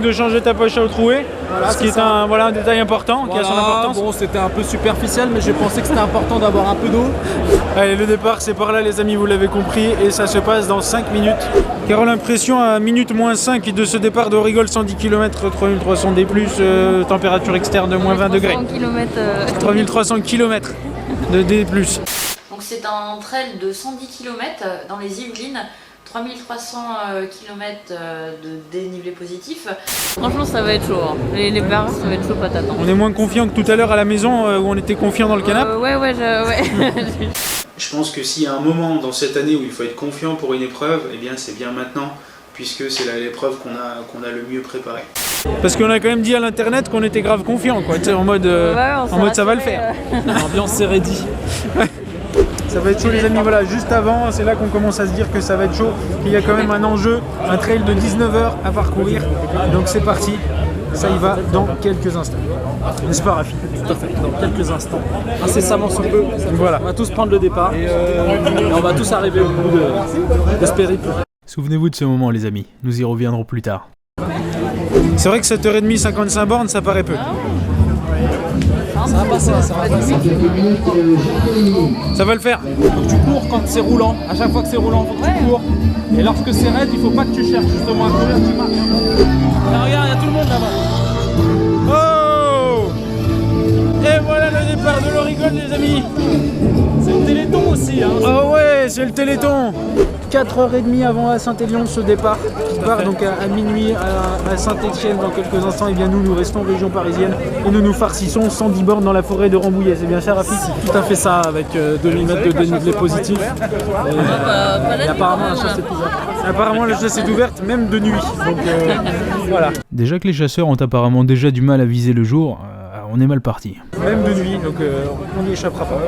de changer ta poche à eau trouée, voilà, ce qui est un détail important, voilà, qui a son importance. Bon, c'était un peu superficiel, mais j'ai pensé que c'était important d'avoir un peu d'eau. Allez, le départ c'est par là les amis, vous l'avez compris, et ça se passe dans 5 minutes. Carole, impression à minute moins 5 de ce départ d'Aurigole, 110 km, 3300 D+, température externe de moins 20 degrés. 3300 km de D+. Donc c'est un trail de 110 km dans les Yvelines, 3300 km de dénivelé positif. Franchement ça va être chaud, hein. Les barres ça va être chaud patate. Hein. On est moins confiant que tout à l'heure à la maison où on était confiant dans le canapé. Ouais. Je pense que s'il y a un moment dans cette année où il faut être confiant pour une épreuve, eh bien c'est bien maintenant, puisque c'est l'épreuve qu'on a le mieux préparée. Parce qu'on a quand même dit à l'internet qu'on était grave confiant, quoi, en mode, ça va le faire. L'ambiance c'est ready. Ça va être chaud les amis, voilà, juste avant, c'est là qu'on commence à se dire que ça va être chaud, qu'il y a quand même un enjeu, un trail de 19 heures à parcourir, donc c'est parti, ça y va dans quelques instants. N'est-ce pas Rafi? Tout à fait, dans quelques instants, incessamment sous peu, voilà. On va tous prendre le départ et on va tous arriver au bout de ce périple. Souvenez-vous de ce moment les amis, nous y reviendrons plus tard. C'est vrai que 7h30, 55 bornes, ça paraît peu. Ça va passer, ça va passer. Ça va le faire. Donc tu cours quand c'est roulant, à chaque fois que c'est roulant, faut que tu cours. Et lorsque c'est raide, il faut pas que tu cherches justement à courir, tu marches. Là, regarde, il y a tout le monde là-bas. Oh! Et voilà le départ de l'Aurigole les amis. C'est le téléthon aussi, hein. Oh ouais, c'est le téléthon. 4h30 avant à Saint-Élion ce départ qui part donc à minuit à Saint-Etienne dans quelques instants. Et bien nous restons région parisienne et nous farcissons 110 bornes dans la forêt de Rambouillet. C'est bien ça Rafi? Tout à fait ça, avec 2000 mètres de dénivelé positif. Et apparemment la chasse est ouverte. Apparemment la chasse est ouverte même de nuit. Donc voilà. Déjà que les chasseurs ont apparemment déjà du mal à viser le jour, on est mal parti. Même de nuit, donc on n'y échappera pas.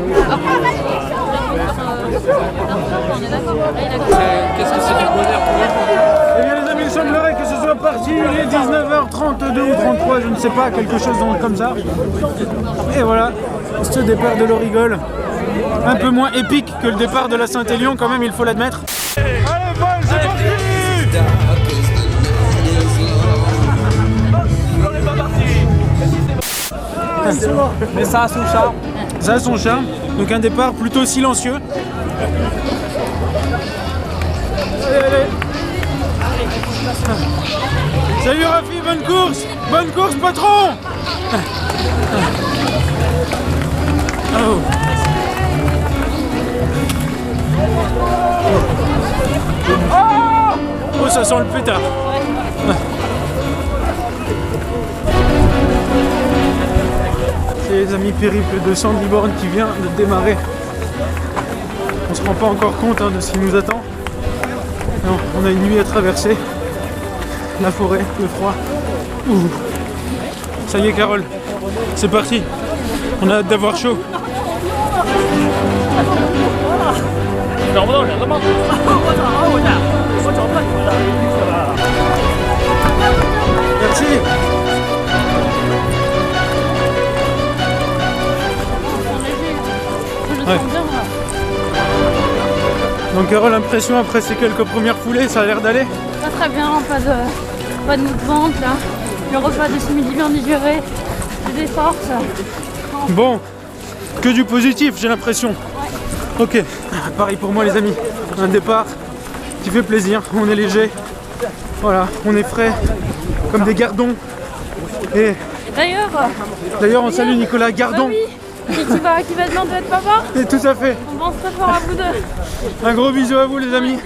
Qu'est-ce que c'est du bonheur pour eux? Eh bien les amis, il semblerait que ce soit parti, il est 19h32 ou 33, je ne sais pas, quelque chose comme ça. Et voilà, ce départ de l'Aurigole, un peu moins épique que le départ de la Saint-Élion quand même, il faut l'admettre. Allez, Paul, c'est parti! Mais ça a son charme. Ça a son charme, donc un départ plutôt silencieux. Allez. Salut Rafi, bonne course patron. Oh, ça sent le pétard. C'est les amis, périple de 110 bornes qui vient de démarrer. On se rend pas encore compte de ce qui nous attend. Non, on a une nuit à traverser. La forêt, le froid. Ouh. Ça y est Carole, c'est parti. On a hâte d'avoir chaud. Merci. Ouais. Donc Carole, l'impression après ces quelques premières foulées, ça a l'air d'aller? Très bien, pas de mouvement là. Le repas de ce midi bien digéré, j'ai des forces. Bon, que du positif j'ai l'impression. Ouais. Ok, pareil pour moi les amis, un départ qui fait plaisir, on est léger, voilà, on est frais, comme des gardons. Et d'ailleurs on salue Nicolas Gardon. Bah oui. Qui va demander d'être papa. Et tout à fait. On pense très fort à vous deux. Un gros bisou à vous les amis,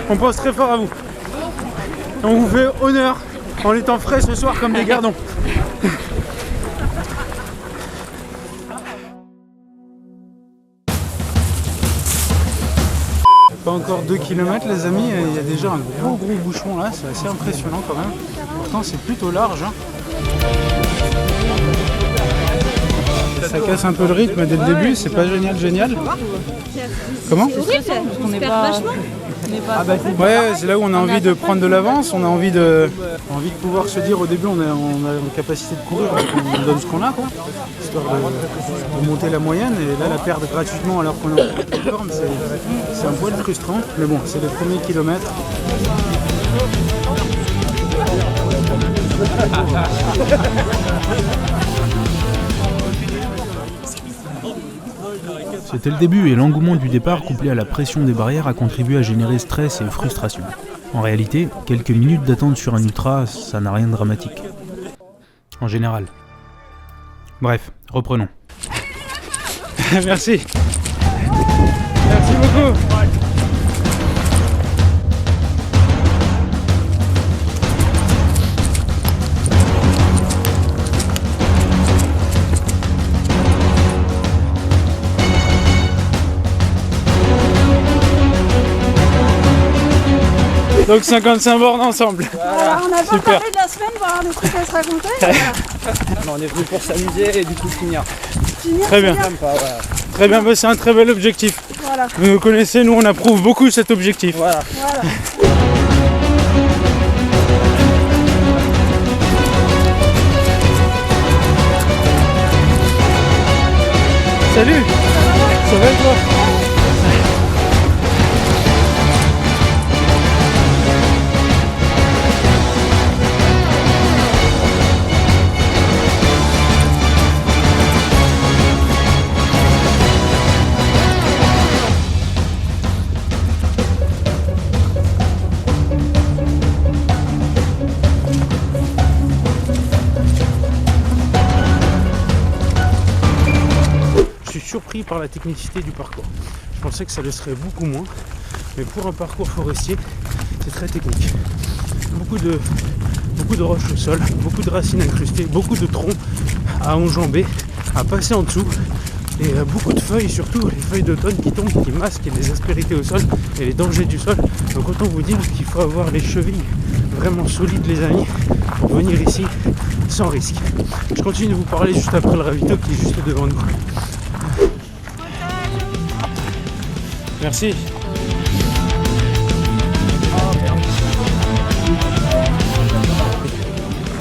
on pense très fort à vous. On vous fait honneur en étant frais ce soir comme des gardons. Pas encore 2 km les amis, il y a déjà un gros bouchon là, c'est assez impressionnant quand même. Pourtant c'est plutôt large. Ça casse un peu le rythme dès le début, c'est pas génial. Comment? On n'est pas... Ouais, c'est là où on a envie de prendre de l'avance, on a envie de pouvoir se dire au début on a une capacité de courir, donc on donne ce qu'on a quoi, histoire de monter la moyenne, et là la perdre gratuitement alors qu'on est en forme, c'est un poil frustrant, mais bon, c'est les premiers kilomètres. C'était le début et l'engouement du départ couplé à la pression des barrières a contribué à générer stress et frustration. En réalité, quelques minutes d'attente sur un ultra, ça n'a rien de dramatique. En général. Bref, reprenons. Merci. Merci beaucoup. Donc 55 bornes ensemble. Voilà, on n'a pas parlé de la semaine pour avoir des trucs à se raconter. Voilà. On est venu pour s'amuser et du coup finir. Très bien. Très bien, c'est un très bel objectif. Voilà. Vous nous connaissez, nous on approuve beaucoup cet objectif. Voilà. Salut. Ça va et toi? Surpris par la technicité du parcours. Je pensais que ça le serait beaucoup moins, mais pour un parcours forestier, c'est très technique. Beaucoup de roches au sol, beaucoup de racines incrustées, beaucoup de troncs à enjamber, à passer en dessous, et beaucoup de feuilles, surtout les feuilles d'automne qui tombent, qui masquent les aspérités au sol et les dangers du sol. Donc autant vous dire qu'il faut avoir les chevilles vraiment solides, les amis, pour venir ici sans risque. Je continue de vous parler juste après le ravito qui est juste devant nous. Merci.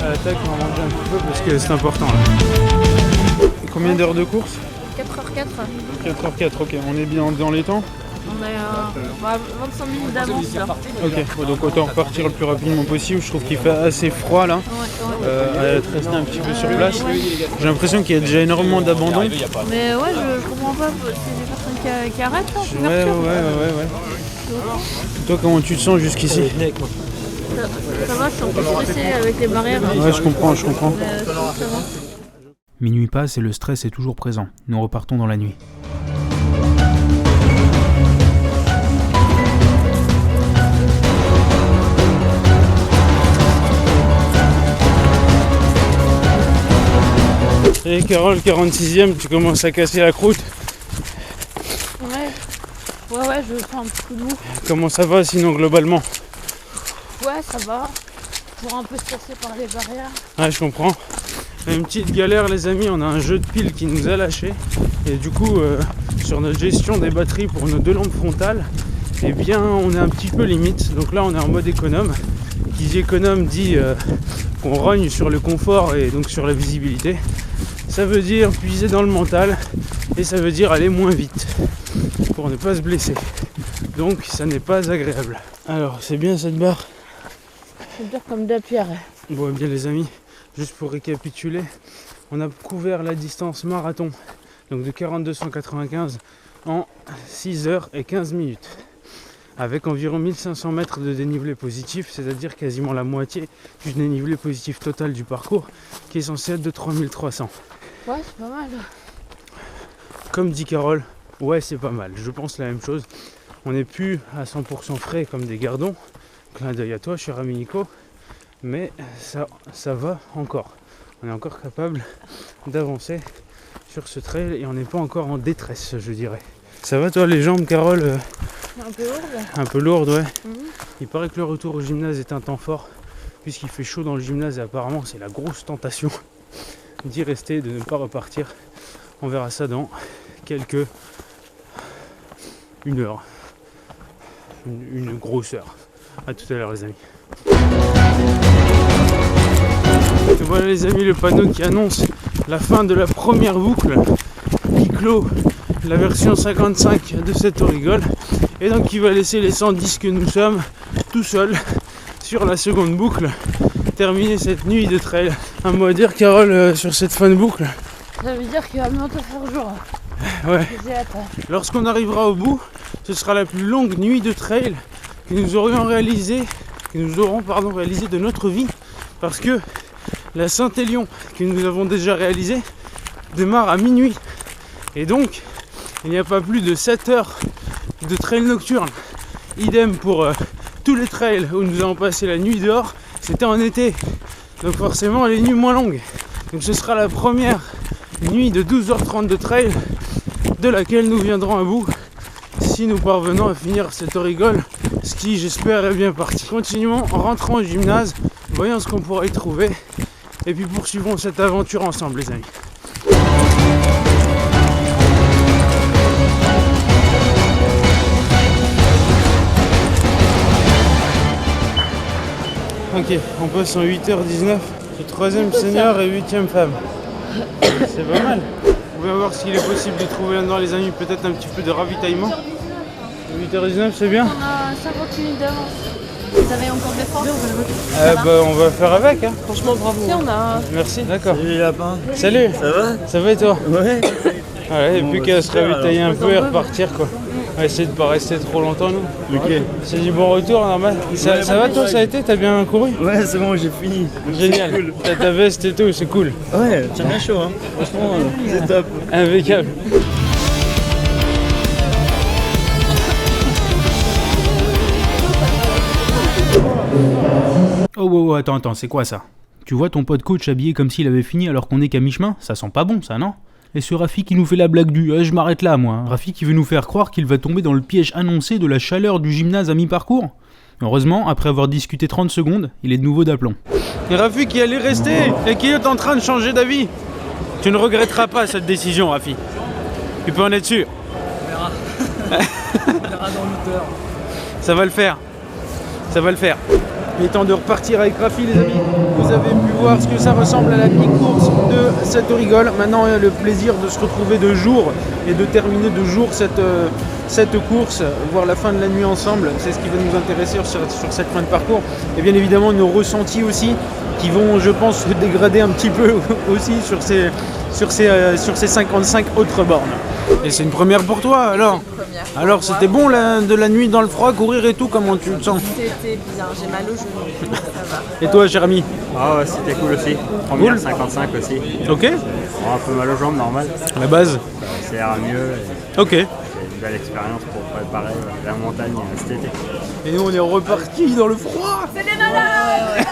À l'attaque, on va manger un petit peu parce que c'est important là. Combien d'heures de course? 4h04. 4h04, ok. On est bien dans les temps? On a 25 minutes d'avance là. Ok, donc autant repartir le plus rapidement possible. Je trouve qu'il fait assez froid là. Rester un petit peu sur place. J'ai l'impression qu'il y a déjà énormément d'abandon. Mais ouais, je comprends pas, c'est des personnes qui arrêtent là. Ouais. Toi, comment tu te sens jusqu'ici? Ça va, je suis un peu stressée avec les barrières. Ouais, je comprends. Ça va. Minuit passe et le stress est toujours présent. Nous repartons dans la nuit. Et Carole, 46e, tu commences à casser la croûte. Ouais, je sens un petit coup de mou. Comment ça va sinon globalement? Ouais, ça va. Toujours un peu stressé par les barrières. Ouais, je comprends. Une petite galère les amis, on a un jeu de piles qui nous a lâché. Et du coup, sur notre gestion des batteries pour nos deux lampes frontales, eh bien on est un petit peu limite. Donc là on est en mode économe. Qui dit économe dit qu'on rogne sur le confort et donc sur la visibilité. Ça veut dire puiser dans le mental et ça veut dire aller moins vite pour ne pas se blesser. Donc ça n'est pas agréable. Alors c'est bien cette barre? C'est dur comme de la pierre. Bon bien les amis, juste pour récapituler, on a couvert la distance marathon donc de 4295 en 6h15 minutes avec environ 1500 mètres de dénivelé positif, c'est-à-dire quasiment la moitié du dénivelé positif total du parcours qui est censé être de 3300. Ouais, c'est pas mal. Comme dit Carole, ouais c'est pas mal, je pense la même chose. On n'est plus à 100% frais comme des gardons, clin d'œil à toi cher ami Nico, mais ça va encore. On est encore capable d'avancer sur ce trail et on n'est pas encore en détresse je dirais. Ça va toi les jambes Carole? Un peu lourde. Un peu lourde ouais. Il paraît que le retour au gymnase est un temps fort puisqu'il fait chaud dans le gymnase et apparemment c'est la grosse tentation d'y rester et de ne pas repartir. On verra ça dans une heure. Une grosse heure. A tout à l'heure les amis. Et voilà les amis le panneau qui annonce la fin de la première boucle qui clôt la version 55 de cette Aurigole et donc qui va laisser les 110 que nous sommes tout seuls sur la seconde boucle terminer cette nuit de trail. Un mot à dire, Carole, sur cette fin de boucle? Ça veut dire qu'il va bientôt faire jour. Ouais. J'ai hâte. Lorsqu'on arrivera au bout, ce sera la plus longue nuit de trail que nous aurons réalisé de notre vie, parce que la Saint-Élion que nous avons déjà réalisée démarre à minuit. Et donc, il n'y a pas plus de 7 heures de trail nocturne. Idem pour tous les trails où nous avons passé la nuit dehors, c'était en été. Donc forcément, les nuits moins longues. Donc ce sera la première nuit de 12h30 de trail de laquelle nous viendrons à bout si nous parvenons à finir cette rigole, ce qui j'espère est bien parti. Continuons en rentrant au gymnase, voyons ce qu'on pourra y trouver et puis poursuivons cette aventure ensemble les amis. Ok, on passe en 8h19, le 3e senior et 8e femme. C'est pas mal. On va voir s'il est possible de trouver là-dedans les amis, peut-être un petit peu de ravitaillement. 8h19 c'est bien. On a 50 minutes d'avance. Vous avez encore des forces? On va faire avec hein. Franchement, bravo. Si, on a... Merci, d'accord. Salut les lapins. Salut. Ça va? Ça va et toi? Ouais. Ouais, et Bon, plus bah, qu'à se super, ravitailler alors. un peu et repartir quoi. On va essayer de pas rester trop longtemps nous. Ok. C'est du bon retour normal. Ça va toi, ça a été? T'as bien couru? Ouais, c'est bon, j'ai fini. Génial. C'est cool. T'as ta veste et tout, c'est cool. Ouais, tiens bien chaud, hein. Franchement, c'est top. Impeccable. Oh, attends, c'est quoi ça? Tu vois ton pote coach habillé comme s'il avait fini alors qu'on est qu'à mi-chemin? Ça sent pas bon ça, non? Et ce Rafi qui nous fait la blague du je m'arrête là moi. Rafi qui veut nous faire croire qu'il va tomber dans le piège annoncé de la chaleur du gymnase à mi-parcours. Heureusement, après avoir discuté 30 secondes, il est de nouveau d'aplomb. Et Rafi qui allait rester et qui est en train de changer d'avis. Tu ne regretteras pas cette décision Rafi. Tu peux en être sûr. On verra dans l'auteur. Ça va le faire. Ça va le faire. Il est temps de repartir avec Rafi les amis. Vous avez pu voir ce que ça ressemble à la mi-course de cette rigole. Maintenant il y a le plaisir de se retrouver de jour et de terminer de jour cette course, voir la fin de la nuit ensemble. C'est ce qui va nous intéresser sur cette fin de parcours. Et bien évidemment nos ressentis aussi qui vont je pense se dégrader un petit peu aussi sur ces 55 autres bornes. Et c'est une première pour toi alors? Alors c'était bon de la nuit dans le froid, courir et tout, comment tu te sens? C'était bien, j'ai mal au genou. Ça va. Et toi Jérémy? Ah ouais, c'était cool aussi. Première 55 aussi. Ok. Bon, un peu mal aux jambes, normal. La base? Ça ira mieux. Ok. C'est une belle expérience pour préparer la montagne cet été. Et nous on est repartis dans le froid. C'est des malades.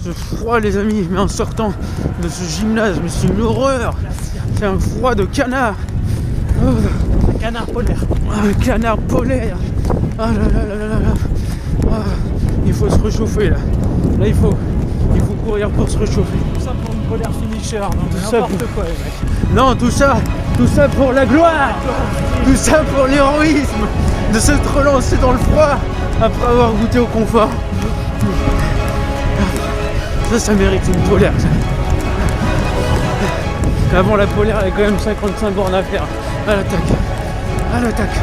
Ce froid les amis, mais en sortant de ce gymnase, mais c'est une horreur. C'est un froid de canard. Oh. Canard polaire. Un canard polaire. Ah là là là là là là. Ah. Il faut se réchauffer là. Là il faut courir pour se réchauffer. Tout ça pour une polaire finisher. Non, mais ça n'importe pour- quoi, les mecs. Non, tout ça pour la gloire. Tout ça pour l'héroïsme de se relancer dans le froid après avoir goûté au confort. Ça mérite une polaire. Ça. Avant la polaire, elle a quand même 55 bornes à faire. À l'attaque. À l'attaque.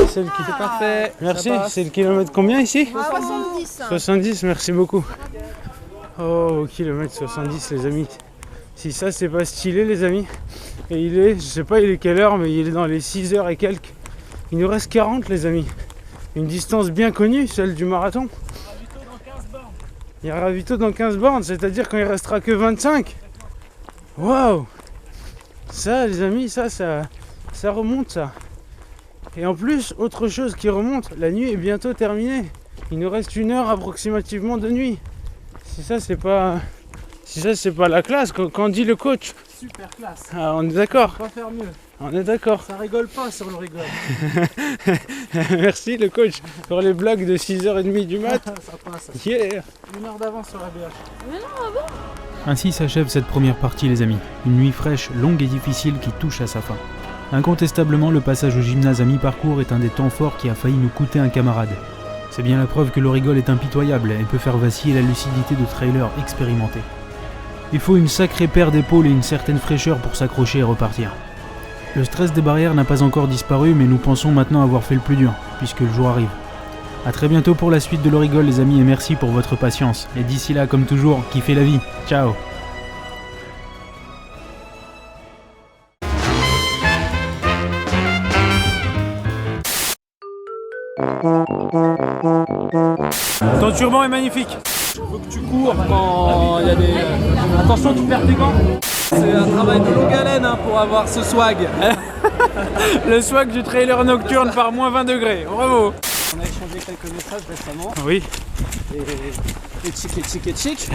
Celle qui fait Parfait. Merci, c'est le kilomètre combien ici? 70. 70, merci beaucoup. Oh, kilomètre 70 les amis. Si ça c'est pas stylé les amis. Et il est, je sais pas il est quelle heure, mais il est dans les 6 heures et quelques. Il nous reste 40 les amis. Une distance bien connue, celle du marathon. Il y a ravito dans 15 bornes, c'est-à-dire qu'il ne restera que 25. Waouh! Ça les amis, ça remonte ça. Et en plus, autre chose qui remonte, la nuit est bientôt terminée. Il nous reste 1 heure approximativement de nuit. Si ça c'est pas la classe, quand dit le coach. Super classe. Ah, on est d'accord. On va faire mieux. On est d'accord. Ça rigole pas sur le rigole. Merci le coach pour les blagues de 6h30 du mat. Ça passe. Yeah. 1 heure d'avance sur la BH. Ainsi s'achève cette première partie les amis. Une nuit fraîche, longue et difficile qui touche à sa fin. Incontestablement, le passage au gymnase à mi-parcours est un des temps forts qui a failli nous coûter un camarade. C'est bien la preuve que l'Aurigole est impitoyable et peut faire vaciller la lucidité de trailers expérimentés. Il faut une sacrée paire d'épaules et une certaine fraîcheur pour s'accrocher et repartir. Le stress des barrières n'a pas encore disparu, mais nous pensons maintenant avoir fait le plus dur, puisque le jour arrive. A très bientôt pour la suite de l'Aurigole les amis et merci pour votre patience. Et d'ici là, comme toujours, kiffez la vie. Ciao. Ton turban est magnifique. Il faut que tu cours quand il y a des... Attention, tu perds tes gants. C'est un travail de longue haleine hein, pour avoir ce swag. Le swag du trailer nocturne par moins 20 degrés. Bravo. On a échangé quelques messages récemment. Oui. Et chic.